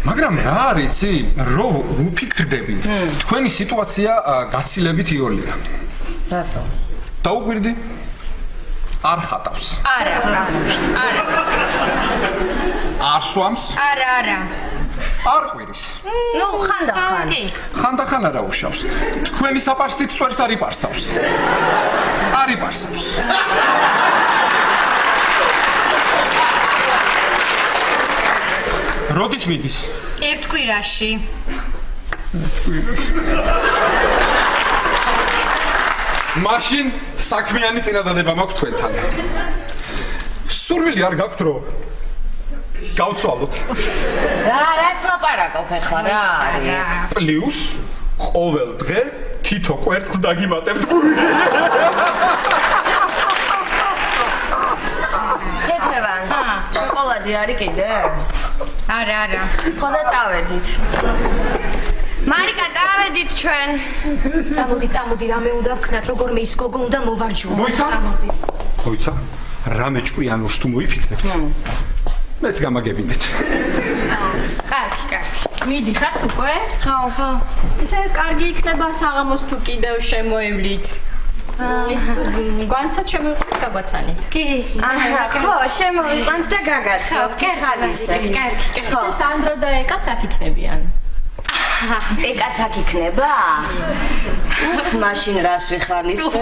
მაგრამ რა არის იცი? რო ვფიქრდები, თქვენი სიტუაცია გაცილებით იოლია. რატო? დაუკვირდი? არ ხატავს. არა. არ სვამს? არა. არ ყვირის. ნუ ხანდახან. ხანდახან არა უშავს. თქვენი საპარსით წვერს არ იპარსავს. არ იპარსავს. როდის მიდის? ერთ კვირაში. მაშინ საქმიანი წინადადება მაქვს თქვენთან. სურვილი არ გაქვთ რომ გავცვალოთ. რას ლაპარაკობ ახლა რა არის? პლუს ყოველ დღე თითო კვერცხს დაგიმატებთ. კეთებან. შოკოლადი არის კიდე? არა. ხო და წავედით. მარიკა, წავედით ჩვენ. წამოდი, რამე უნდა ვქნათ, როგორმე ის გოგო უნდა მოვარჯვო. მოიცა? რამე ჭკვიანურს თუ მოიფიქრეთ. მეც გამაგებინეთ. კარგი. მიდიხართ უკვე? ხო. ისე კარგი იქნება საღამოს თუ კიდევ შემოევლით. ის გვანცად შემოიყვანთ გაგვაცანით. კი. ხო, შემოვიყვანთ და გაგაცავთ. კეხალისე. კარგი. ხო. სანდრო და ეკაც აქ იქნებიან. ეკაც აქ იქნება? მაშინ რას ვიხალისე?